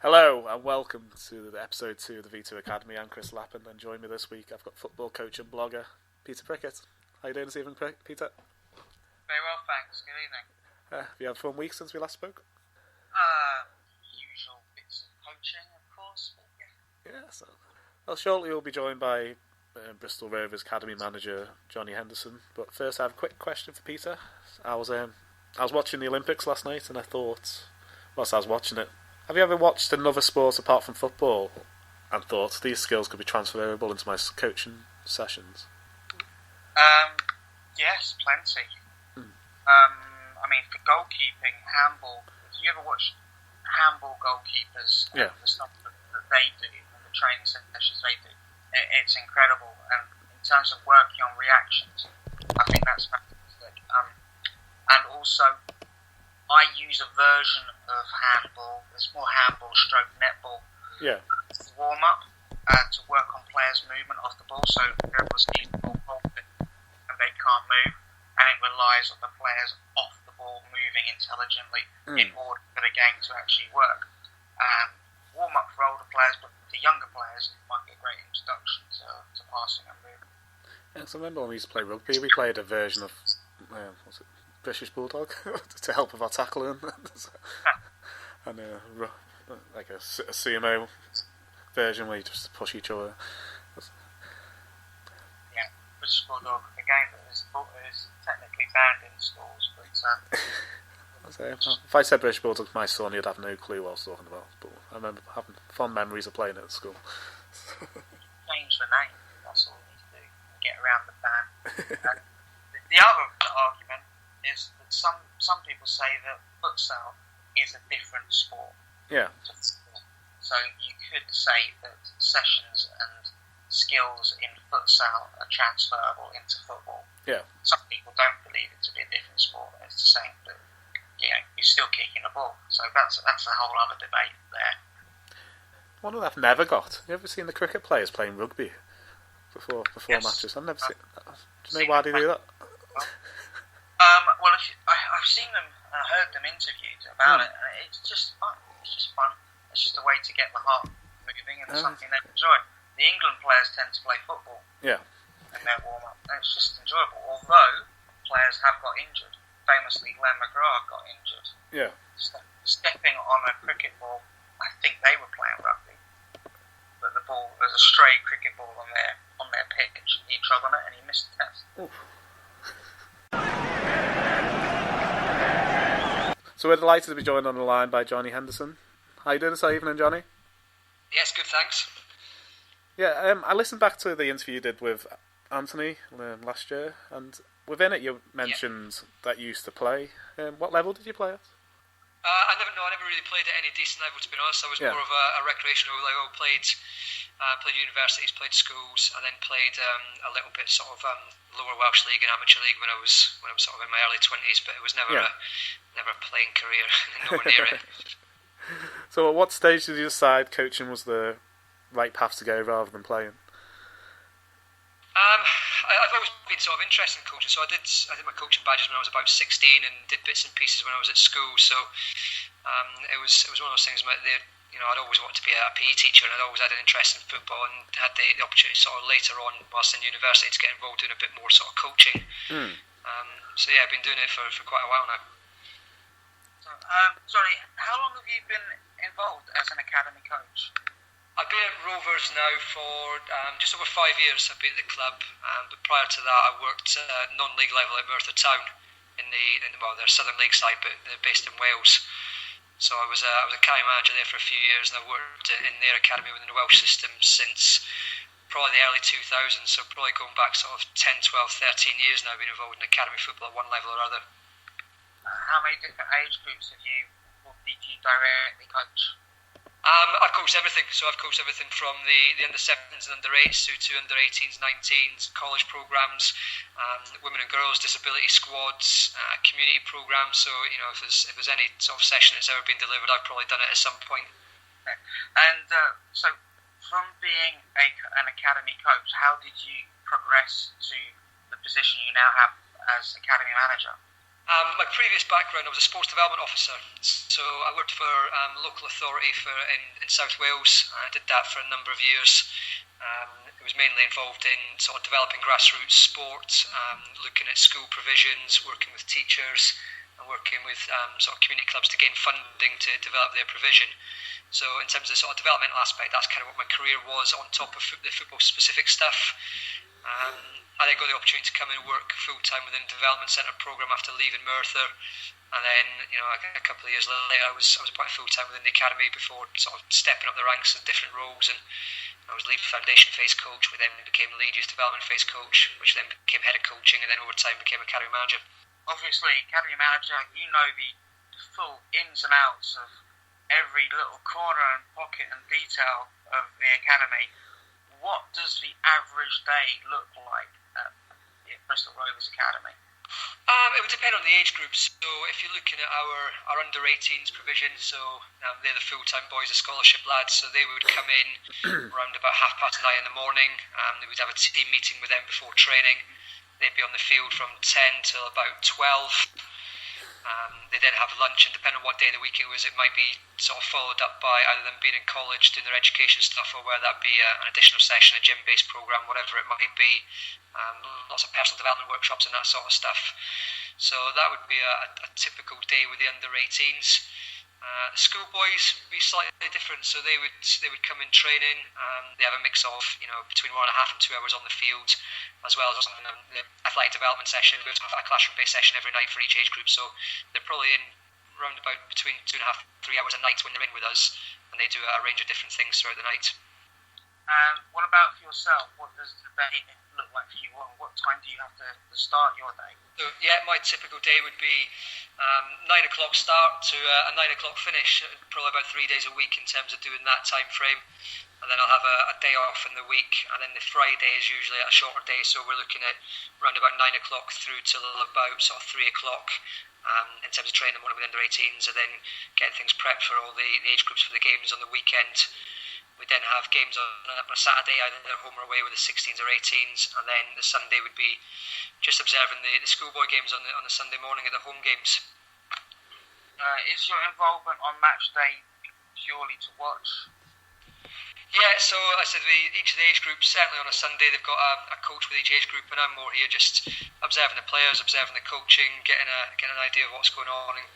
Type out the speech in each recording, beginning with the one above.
Hello and welcome to episode 2 of the V2 Academy. I'm Chris Lappin, and join me this week I've got football coach and blogger Peter Prickett. How you doing this evening, Peter? Very well, thanks. Good evening. Have you had a fun week since we last spoke? Usual bits of coaching, of course. But yeah. Well, shortly we'll be joined by Bristol Rovers Academy Manager Jonathan Henderson. But first, I have a quick question for Peter. I was watching the Olympics last night, and I thought, whilst I was watching it, have you ever watched another sport apart from football and thought these skills could be transferable into my coaching sessions? Yes, plenty. I mean, for goalkeeping, handball, have you ever watched handball goalkeepers and the stuff that they do and the training sessions they do? It's incredible. And in terms of working on reactions, I think that's fantastic. And also, I use a version of handball. It's more handball stroke netball. Yeah. Warm up to work on players' movement off the ball. So everyone's sees the ball holding and they can't move, and it relies on the players off the ball moving intelligently in order for the game to actually work. Warm up for older players, but for younger players, it might be a great introduction to passing and movement. Yeah, so I remember when we used to play rugby, we played a version of British Bulldog to help with our tackling, and like a CMO version where you just push each other. Yeah, British Bulldog, a game that is technically banned in schools, but if I said British Bulldog to my son, he'd have no clue what I was talking about. But I remember having fond memories of playing it at school. Change the name. That's all we need to do. Get around the ban. The other argument is that some people say that futsal is a different sport. Yeah. So you could say that sessions and skills in futsal are transferable into football. Yeah. Some people don't believe it to be a different sport. It's the same, but you're still kicking a ball. So that's a whole other debate there. One that I've never got. You ever seen the cricket players playing rugby before Yes. matches? I've never seen that. Do you know why they do that? Well, I've seen them and heard them interviewed about it, and it's just fun. It's just fun. It's just a way to get the heart moving, and it's something they enjoy. The England players tend to play football in their warm-up, and it's just enjoyable. Although players have got injured. Famously, Glenn McGrath got injured. Yeah. Stepping on a cricket ball, I think they were playing rugby, but the ball, there's a stray cricket ball on their pitch. He trod on it and he missed the test. Oof. So we're delighted to be joined on the line by Jonathan Henderson. How you doing this evening, Johnny? Yes, good, thanks. Yeah, I listened back to the interview you did with Anthony last year, and within it you mentioned that you used to play. What level did you play at? I never really played at any decent level, to be honest. I was more of a recreational level. Played universities, played schools, and then played a little bit sort of lower Welsh league and amateur league when I was sort of in my early 20s. But it was never a playing career, nowhere near it. So, at what stage did you decide coaching was the right path to go rather than playing? I've always been sort of interested in coaching, so I did my coaching badges when I was about 16 and did bits and pieces when I was at school. So it was one of those things. I'd always wanted to be a PE teacher, and I'd always had an interest in football, and had the opportunity sort of later on, whilst in university, to get involved in a bit more sort of coaching. I've been doing it for quite a while now. Sorry, how long have you been involved as an academy coach? I've been at Rovers now for just over 5 years. I've been at the club, but prior to that, I worked non-league level at Merthyr Town in their Southern League side, but they're based in Wales. So I was a academy manager there for a few years, and I worked in their academy within the Welsh system since probably the early 2000s. So probably going back sort of 10, 12, 13 years now, I've been involved in academy football at one level or other. How many different age groups did you directly coach? I've coached everything. So I've coached everything from the under-7s and under-8s through to under-18s, 19s, college programmes, women and girls, disability squads, community programmes. So, if there's any sort of session that's ever been delivered, I've probably done it at some point. Okay. And so from being an academy coach, how did you progress to the position you now have as academy manager? My previous background, I was a sports development officer, so I worked for local authority in South Wales. I did that for a number of years. It was mainly involved in sort of developing grassroots sport, looking at school provisions, working with teachers, and working with sort of community clubs to gain funding to develop their provision. So in terms of the sort of developmental aspect, that's kind of what my career was on top of the football-specific stuff. I then got the opportunity to come and work full-time within the Development Centre programme after leaving Merthyr. And then, a couple of years later, I was quite full-time within the academy before sort of stepping up the ranks in different roles. And I was lead foundation phase coach, which then became lead youth development phase coach, which then became head of coaching, and then over time became academy manager. Obviously, academy manager, you know the full ins and outs of every little corner and pocket and detail of the academy. What does the average day look like at Bristol Rovers Academy? It would depend on the age groups. So if you're looking at our under-18s provision, so they're the full-time boys, the scholarship lads, so they would come in around about 9:30 in the morning. They would have a team meeting with them before training. They'd be on the field from 10 till about 12. They then have lunch, and depending on what day of the week it was, it might be sort of followed up by either them being in college doing their education stuff, or whether that be an additional session, a gym-based programme, whatever it might be. Lots of personal development workshops and that sort of stuff. So that would be a typical day with the under-18s. The schoolboys would be slightly different, so they would come in training. They have a mix of between 1.5 and 2 hours on the field, as well as the athletic development session. We have a classroom-based session every night for each age group, so they're probably in around about between 2.5 and 3 hours a night when they're in with us, and they do a range of different things throughout the night. What about for yourself? What does the day look like for you? What time do you have to start your day? So, my typical day would be 9 o'clock start to a 9 o'clock finish, probably about 3 days a week in terms of doing that time frame. And then I'll have a day off in the week, and then the Friday is usually a shorter day, so we're looking at around about 9 o'clock through till about sort of 3 o'clock in terms of training in the morning with under-18s, and then getting things prepped for all the age groups for the games on the weekend. We then have games on a Saturday, either at home or away with the 16s or 18s, and then the Sunday would be just observing the schoolboy games on the Sunday morning at the home games. Is your involvement on match day purely to watch? Yeah, so I said each of the age groups, certainly on a Sunday, they've got a coach with each age group, and I'm more here just observing the players, observing the coaching, getting an idea of what's going on, and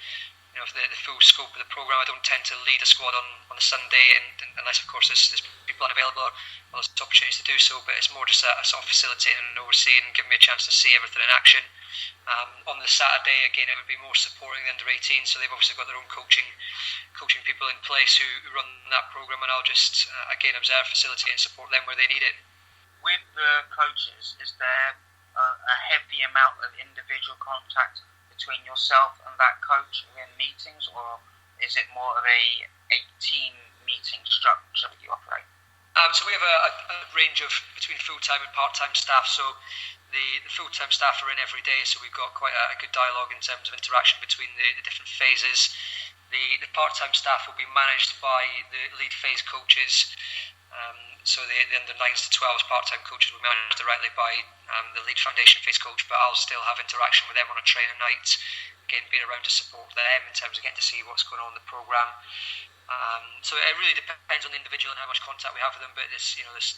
the full scope of the programme. I don't tend to lead a squad on a Sunday, and unless of course there's people unavailable or there's opportunities to do so, but it's more just a sort of facilitating and overseeing and giving me a chance to see everything in action. On the Saturday, again, it would be more supporting the under-18, so they've obviously got their own coaching people in place who run that programme, and I'll just again observe, facilitate and support them where they need it. With the coaches, is there a heavy amount of individual contact between yourself and that coach in meetings, or is it more of a team meeting structure that you operate? So we have a range of between full-time and part-time staff. So the full-time staff are in every day, so we've got quite a good dialogue in terms of interaction between the different phases. The part-time staff will be managed by the lead phase coaches. So the under 9s to 12s part-time coaches will be managed directly by the lead foundation phase coach, but I'll still have interaction with them on a training night, again being around to support them in terms of getting to see what's going on in the programme. So it really depends on the individual and how much contact we have with them, but there's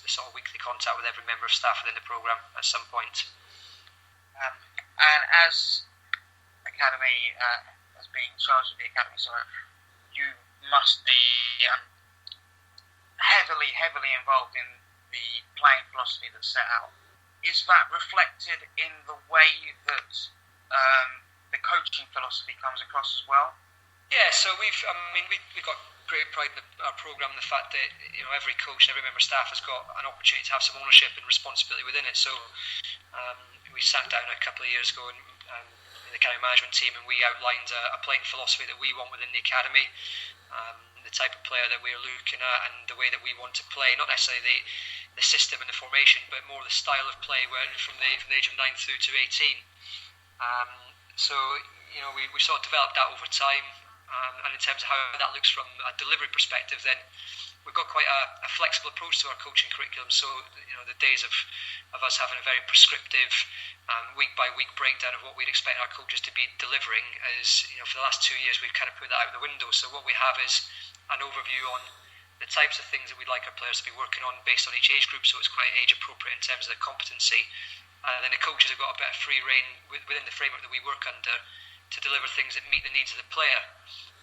sort of weekly contact with every member of staff within the programme at some point. And as academy, as being in charge of the academy, you must be heavily involved in the playing philosophy that's set out. Is that reflected in the way that the coaching philosophy comes across as well? Yeah, so we've got great pride in our programme, the fact that every coach and every member of staff has got an opportunity to have some ownership and responsibility within it. So we sat down a couple of years ago and the academy management team, and we outlined a playing philosophy that we want within the academy, the type of player that we're looking at, and the way that we want to play. Not necessarily the system and the formation, but more the style of play from the age of 9 through to 18. So we sort of developed that over time, and in terms of how that looks from a delivery perspective, then we've got quite a flexible approach to our coaching curriculum. So the days of us having a very prescriptive week by week breakdown of what we'd expect our coaches to be delivering is, for the last 2 years we've kind of put that out the window. So what we have is an overview on the types of things that we'd like our players to be working on based on each age group, so it's quite age appropriate in terms of the competency. And then the coaches have got a bit of free rein within the framework that we work under to deliver things that meet the needs of the player.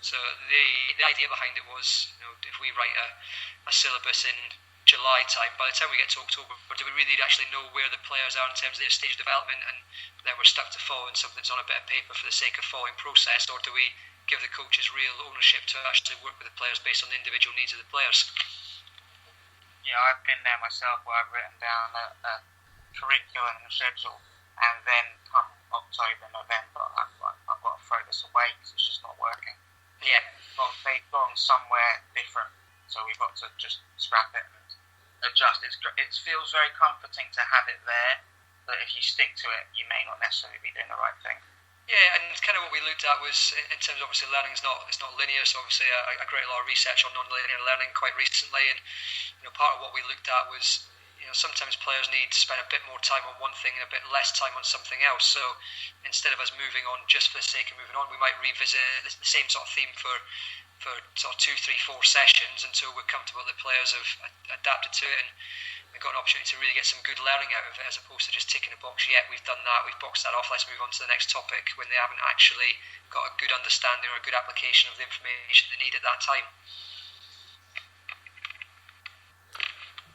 So the idea behind it was, if we write a syllabus in July time, by the time we get to October, do we really actually know where the players are in terms of their stage of development, and then we're stuck to following something that's on a bit of paper for the sake of following process, or do we give the coaches real ownership to actually work with the players based on the individual needs of the players? Yeah, I've been there myself, where I've written down a curriculum and schedule, and then come October, November, I've got to throw this away because it's just not working. Yeah. They've gone somewhere different, so we've got to just scrap it and adjust. It feels very comforting to have it there, but if you stick to it, you may not necessarily be doing the right thing. Yeah, and kind of what we looked at was, in terms of obviously learning is not linear, so obviously I created a lot of research on non-linear learning quite recently, and part of what we looked at was, sometimes players need to spend a bit more time on one thing and a bit less time on something else. So instead of us moving on just for the sake of moving on, we might revisit the same sort of theme for sort of 2, 3, 4 sessions until we're comfortable that the players have adapted to it and got an opportunity to really get some good learning out of it, as opposed to just ticking a box. Yeah, we've done that, we've boxed that off, let's move on to the next topic, when they haven't actually got a good understanding or a good application of the information they need at that time.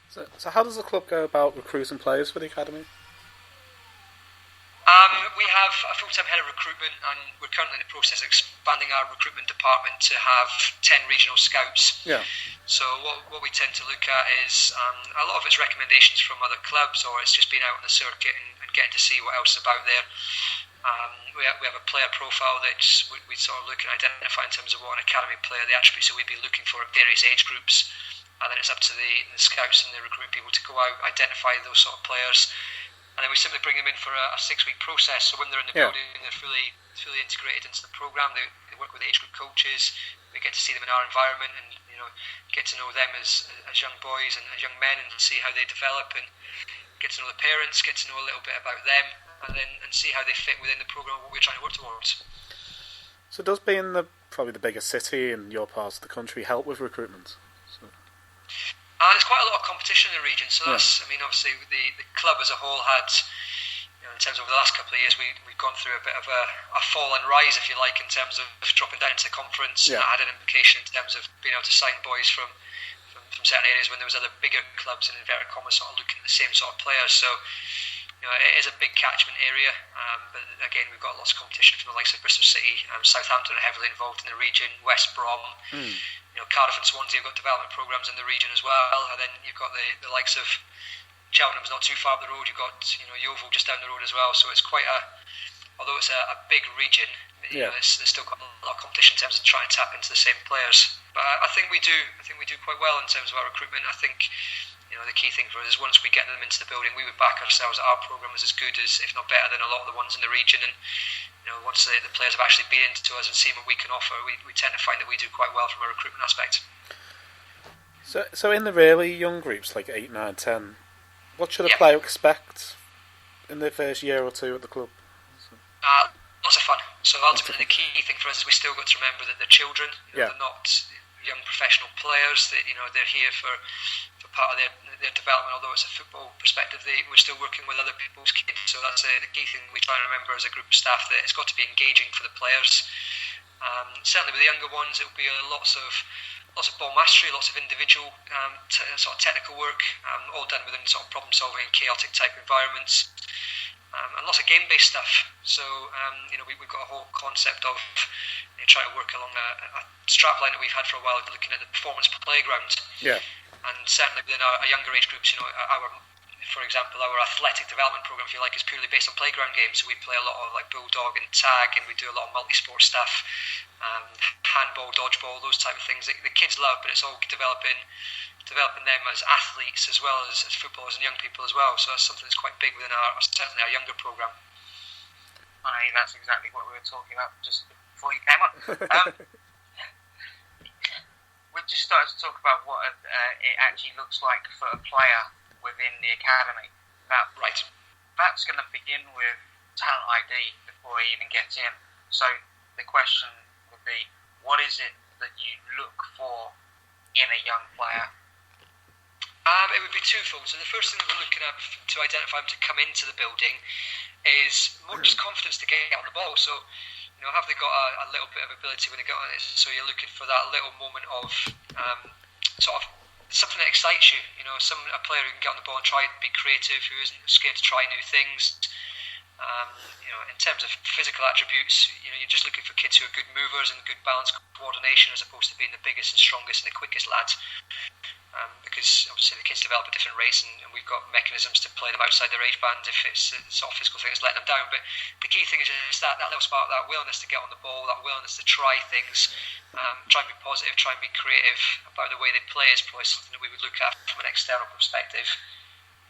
So how does the club go about recruiting players for the academy? We have a full-time head of recruitment, and we're currently in the process of expanding our recruitment department to have 10 regional scouts. Yeah. So what we tend to look at is a lot of it's recommendations from other clubs, or it's just being out on the circuit and getting to see what else is about there. We have a player profile that we sort of look and identify in terms of what an academy player, the attributes that we'd be looking for at various age groups. And then it's up to the scouts and the recruitment people to go out, identify those sort of players, and then we simply bring them in for a 6-week process. So when they're in the building, they're fully integrated into the programme. They work with age group coaches. We get to see them in our environment and get to know them as young boys and as young men, and see how they develop, and get to know the parents, get to know a little bit about them, and see how they fit within the programme and what we're trying to work towards. So does being probably the biggest city in your part of the country help with recruitment? There's quite a lot of competition in the region, so that's, obviously the club as a whole had, in terms of the last couple of years, we've gone through a bit of a fall and rise, if you like, in terms of dropping down into the conference. That had an implication in terms of being able to sign boys from certain areas when there was other bigger clubs in inverted commas sort of looking at the same sort of players. So it is a big catchment area, but again, we've got lots of competition from the likes of Bristol City. Southampton are heavily involved in the region, West Brom. Cardiff and Swansea have got development programmes in the region as well, and then you've got the likes of Cheltenham's not too far up the road. You've got Yeovil just down the road as well. So it's quite although it's a big region, there's still quite a lot of competition in terms of trying to tap into the same players. But I think we do quite well in terms of our recruitment. I think the key thing for us is once we get them into the building, we would back ourselves that our programme is as good as, if not better than, a lot of the ones in the region. And once the players have actually been into us and seen what we can offer, we tend to find that we do quite well from a recruitment aspect. So in the really young groups, like 8, 9, 10, what should a player expect in their first year or two at the club? Lots of fun. So ultimately the key thing for us is we still got to remember that they're children. They're not young professional players. That they're here for part of their development. Although it's a football perspective, we're still working with other people's kids. So that's the key thing we try and remember as a group of staff, that it's got to be engaging for the players. Certainly with the younger ones, it will be lots of ball mastery, lots of individual sort of technical work, all done within sort of problem solving and chaotic type environments. And lots of game-based stuff. So we've got a whole concept of trying to work along a strapline that we've had for a while, looking at the performance playground. Yeah. And certainly within our younger age groups, our for example, our athletic development program, if you like, is purely based on playground games. So we play a lot of like bulldog and tag, and we do a lot of multi-sport stuff, handball, dodgeball, those type of things that the kids love. But it's all developing them as athletes as well as footballers and young people as well. So that's something that's quite big within certainly our younger program. That's exactly what we were talking about just before you came on. We've just started to talk about what it actually looks like for a player within the academy. Now, right, that's going to begin with talent ID before we even get in. So the question would be, what is it that you look for in a young player? It would be twofold. So the first thing that we're looking at to identify them to come into the building is more just confidence to get on the ball. So, have they got a little bit of ability when they get on it? So you're looking for that little moment of sort of something that excites you. A player who can get on the ball and try and be creative, who isn't scared to try new things. In terms of physical attributes, you're just looking for kids who are good movers and good balance coordination, as opposed to being the biggest and strongest and the quickest lads. Because obviously the kids develop at different rates, and we've got mechanisms to play them outside their age band if it's a sort of physical thing that's letting them down. But the key thing is that little spark, that willingness to get on the ball, that willingness to try things, try and be positive, try and be creative about the way they play is probably something that we would look at from an external perspective.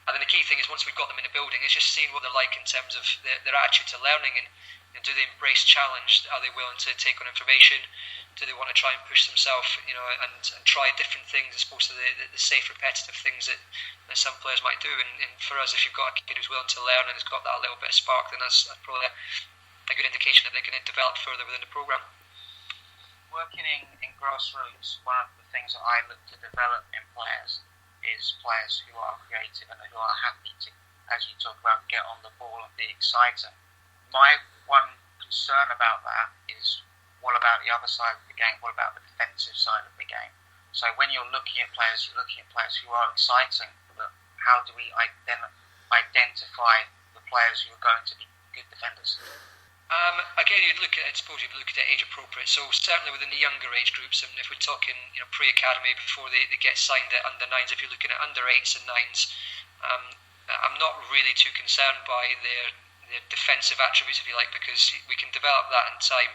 And then the key thing is, once we've got them in the building, is just seeing what they're like in terms of their attitude to learning, and do they embrace challenge? Are they willing to take on information? Do they want to try and push themselves, and try different things as opposed to the safe, repetitive things that some players might do? And for us, if you've got a kid who's willing to learn and has got that little bit of spark, then that's probably a good indication that they're going to develop further within the programme. Working in grassroots, one of the things that I look to develop in players is players who are creative and who are happy to, as you talk about, get on the ball and be exciting. My one concern about that is, what about the other side of the game? What about the defensive side of the game? So when you're looking at players, you're looking at players who are exciting, but how do we identify the players who are going to be good defenders? Again, you'd look at age appropriate. So certainly within the younger age groups, and if we're talking, pre-academy before they get signed at under 9s, if you're looking at under 8s and 9s, I'm not really too concerned by their defensive attributes, if you like, because we can develop that in time.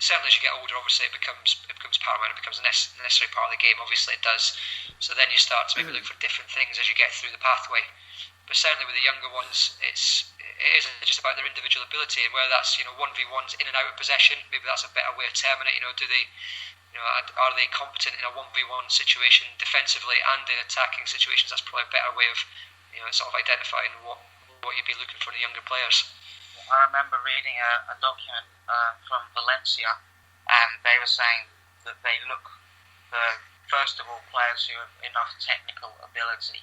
Certainly as you get older, obviously it becomes paramount, it becomes a necessary part of the game, obviously it does. So then you start to maybe look for different things as you get through the pathway. But certainly with the younger ones, it isn't just about their individual ability, and whether that's 1v1s in and out of possession, maybe that's a better way of terming it. Do they, are they competent in a 1v1 situation defensively and in attacking situations? That's probably a better way of sort of identifying what you'd be looking for in the younger players. I remember reading a document from Valencia, and they were saying that they look for, first of all, players who have enough technical ability,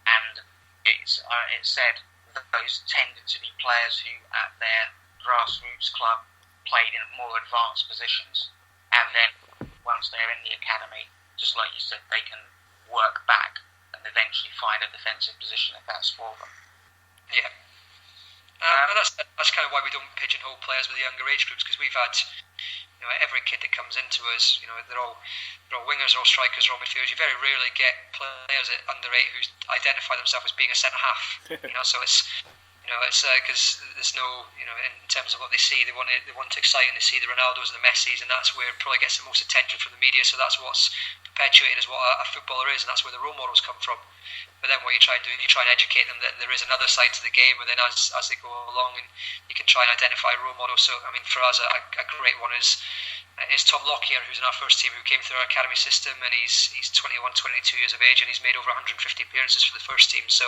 and it said that those tended to be players who at their grassroots club played in more advanced positions, and then once they're in the academy, just like you said, they can work back and eventually find a defensive position if that's for them. Yeah. And that's kind of why we don't pigeonhole players with the younger age groups, because we've had every kid that comes into us, they're all wingers, they're all strikers, they're all midfielders. You very rarely get players at under 8 who identify themselves as being a centre half. So it's because there's no, in terms of what they see, they want to excite, and they see the Ronaldos and the Messis, and that's where it probably gets the most attention from the media. So that's what's perpetuated as what a footballer is, and that's where the role models come from. But then what you try and do, you try and educate them that there is another side to the game, and then as they go along, and you can try and identify role models. So I mean, for us, a great one is Tom Lockyer, who's in our first team, who came through our academy system, and he's 21, 22 years of age, and he's made over 150 appearances for the first team. So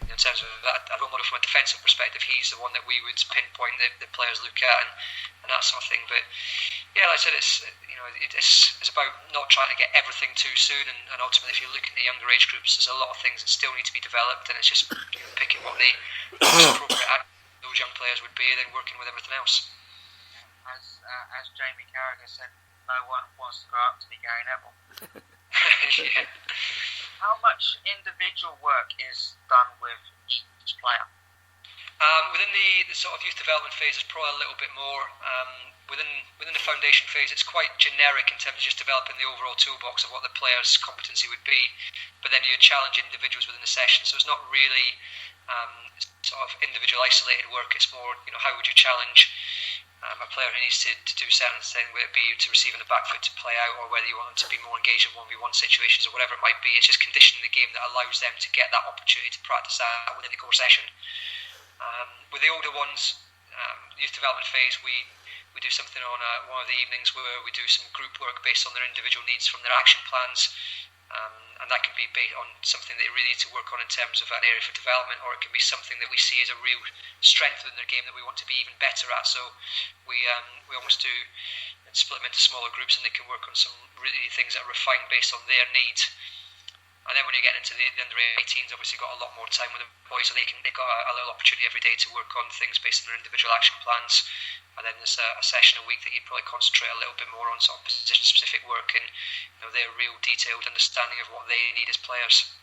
in terms of a role model from a defensive perspective, he's the one that we would pinpoint the players look at and that sort of thing. But yeah, like I said, it's about not trying to get everything too soon, and ultimately, if you look at the younger age groups, there's a lot of things that still need to be developed, and it's just picking what the most appropriate those young players would be, and then working with everything else. As Jamie Carragher said, no one wants to grow up to be Gary Neville. Yeah. How much individual work is done with each player? Within the sort of youth development phase, it's probably a little bit more. Within the foundation phase, it's quite generic in terms of just developing the overall toolbox of what the player's competency would be. But then you challenge individuals within the session, so it's not really sort of individual isolated work. It's more, how would you challenge a player who needs to do certain things, whether it be to receive in the back foot to play out, or whether you want them to be more engaged in 1v1 situations, or whatever it might be. It's just conditioning the game that allows them to get that opportunity to practice that within the core session. With the older ones, youth development phase, we do something on one of the evenings where we do some group work based on their individual needs from their action plans, and that can be based on something they really need to work on in terms of an area for development, or it can be something that we see as a real strength within their game that we want to be even better at. So we almost do split them into smaller groups, and they can work on some really things that are refined based on their needs. And then when you get into the under 18s, obviously got a lot more time with the boys, so they've got a little opportunity every day to work on things based on their individual action plans. And then there's a session a week that you probably concentrate a little bit more on sort of position specific work and their real detailed understanding of what they need as players.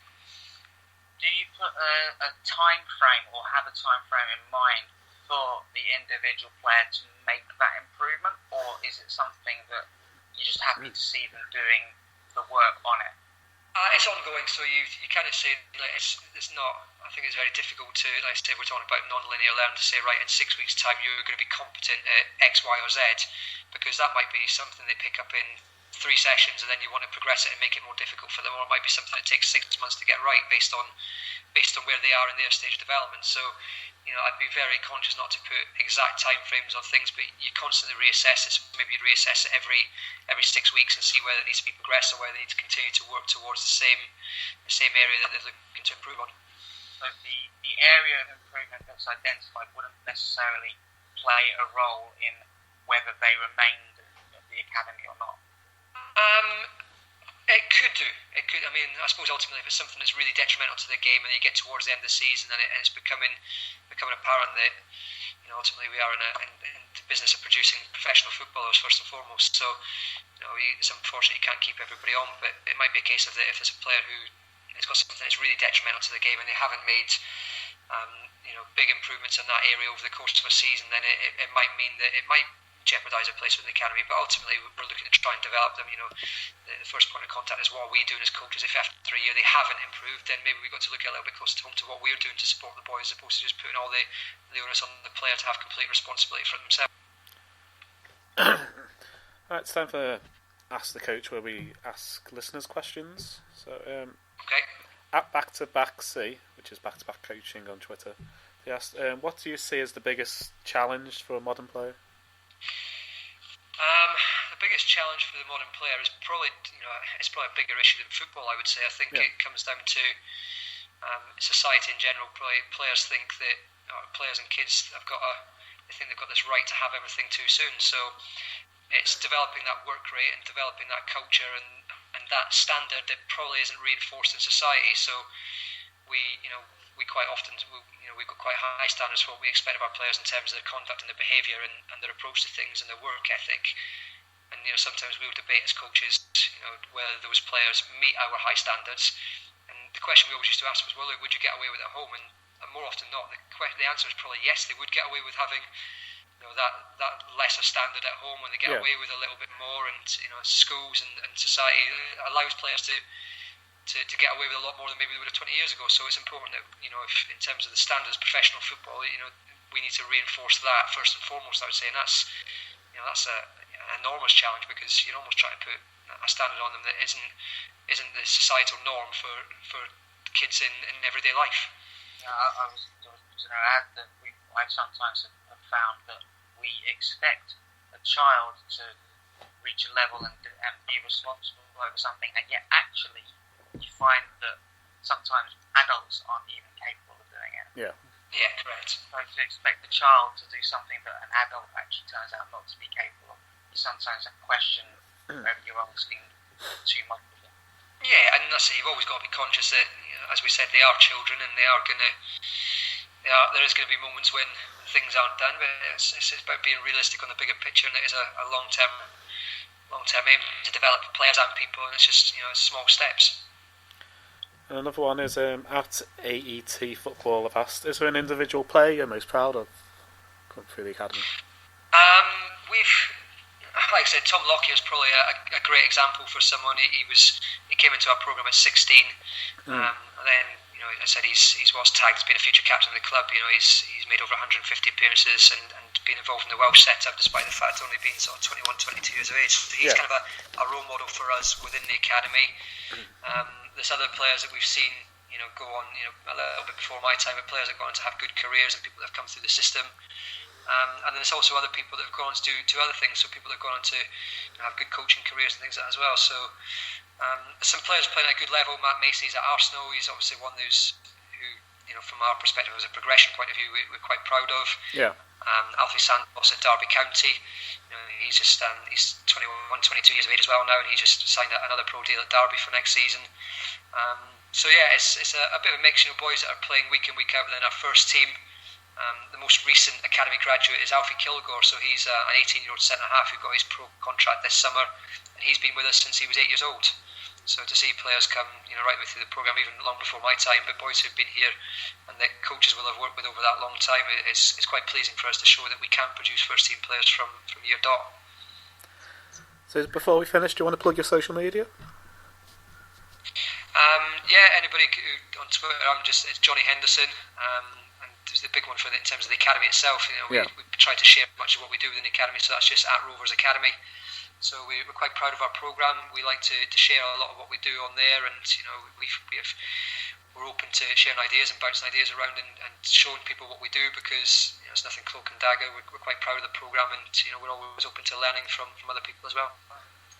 Do you put a time frame or have a time frame in mind for the individual player to make that improvement, or is it something that you're just happy to see them doing the work on it? It's ongoing, so you kind of say it's not. I think it's very difficult to, like I say, we're talking about non-linear learning, to say right in 6 weeks' time you're going to be competent at X, Y, or Z, because that might be something they pick up in 3 sessions, and then you want to progress it and make it more difficult for them, or it might be something that takes 6 months to get right based on where they are in their stage of development. So I'd be very conscious not to put exact time frames on things, but you constantly reassess it. So maybe you reassess it every 6 weeks and see whether it needs to be progressed or whether they need to continue to work towards the same area that they're looking to improve on. So the area of improvement that's identified wouldn't necessarily play a role in whether they remained at the academy or not? It could do. It could. I mean, I suppose ultimately, if it's something that's really detrimental to the game, and you get towards the end of the season, and it's becoming apparent that ultimately we are in the business of producing professional footballers first and foremost. So it's unfortunate you can't keep everybody on, but it might be a case of that if there's a player who has got something that's really detrimental to the game and they haven't made big improvements in that area over the course of a season, then it might mean that it might jeopardise a place within the academy. But ultimately we're looking to try and develop them. The first point of contact is what are we doing as coaches. If after 3 years they haven't improved, then maybe we've got to look a little bit closer to home to what we're doing to support the boys, as opposed to just putting all the onus on the player to have complete responsibility for themselves. Alright, it's time for Ask the Coach, where we ask listeners questions. So okay. At back-to-back-C, which is back-to-back coaching on Twitter, they asked, what do you see as the biggest challenge for a modern player? The biggest challenge for the modern player is probably, it's probably a bigger issue than football, I would say. I think it comes down to society in general. Probably players think that, players and kids they think they've got this right to have everything too soon. So it's developing that work rate and developing that culture and that standard that probably isn't reinforced in society. So we quite often, we've got quite high standards for what we expect of our players in terms of their conduct and their behaviour and their approach to things and their work ethic. And sometimes we'll debate as coaches, whether those players meet our high standards. And the question we always used to ask was, well, look, would you get away with it at home? And more often not, the answer is probably yes, they would get away with having that lesser standard at home, when they get away with a little bit more. And schools and society allows players to get away with a lot more than maybe they would have 20 years ago. So it's important that, if in terms of the standards of professional football, we need to reinforce that first and foremost, I would say. And that's an enormous challenge, because you're almost trying to put a standard on them that isn't the societal norm for kids in everyday life. Yeah, I was going to add that I sometimes have found that we expect a child to reach a level and be responsible over something, and yet actually you find that sometimes adults aren't even capable of doing it. Yeah, correct. So to expect the child to do something that an adult actually turns out not to be capable of, you sometimes question whether you're asking too much of them. Yeah, and that's it. You've always got to be conscious that, as we said, they are children, and there is going to be moments when things aren't done, but it's about being realistic on the bigger picture, and it is a long-term aim to develop players and people, and it's just small steps. And another one is at AET Football. I've asked, is there an individual player you're most proud of coming through the academy? Like I said, Tom Lockyer is probably a great example for someone. He came into our program at 16, and then I said he's was tagged as being a future captain of the club. He's made over 150 appearances and been involved in the Welsh setup, despite the fact only being sort of 21, 22 years of age. So he's kind of a role model for us within the academy. There's other players that we've seen go on a little bit before my time, but players that have gone on to have good careers and people that have come through the system. And then there's also other people that have gone on to do other things. So people that have gone on to have good coaching careers and things like that as well. So some players playing at a good level. Matt Macy's at Arsenal. He's obviously one who, from our perspective, as a progression point of view, we're quite proud of. Yeah. Alfie Santos at Derby County. He's just he's 21, 22 years of age as well now, and he just signed another pro deal at Derby for next season. So yeah, it's a bit of a mix. Boys that are playing week in, week out within our first team. The most recent academy graduate is Alfie Kilgore, so he's an 18-year-old centre-half who got his pro contract this summer, and he's been with us since he was 8 years old. So to see players come, right way through the programme, even long before my time, but boys who've been here and that coaches will have worked with over that long time, it's quite pleasing for us to show that we can produce first-team players from year dot. So before we finish, do you want to plug your social media? Anybody on Twitter, it's Johnny Henderson. Is the big one in terms of the academy itself. We try to share much of what we do within the academy, so that's just at Rovers Academy. So we're quite proud of our programme. We like to share a lot of what we do on there, and we're open to sharing ideas and bouncing ideas around and showing people what we do, because it's nothing cloak and dagger. We're quite proud of the programme, and we're always open to learning from other people as well.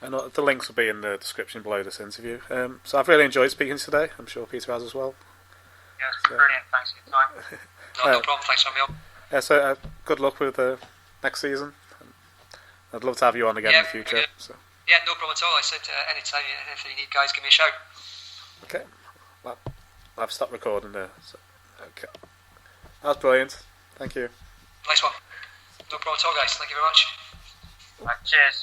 And the links will be in the description below this interview. So I've really enjoyed speaking today. I'm sure Peter has as well. Yeah, it's been brilliant. Thanks for your time. No problem. Thanks for having me on. Yeah, so good luck with next season. I'd love to have you on again in the future. So. Yeah, no problem at all. I said anytime if you need guys, give me a shout. Okay. Well, I've stopped recording there. So, okay. That was brilliant. Thank you. Nice one. No problem at all, guys. Thank you very much. Cheers. Thanks.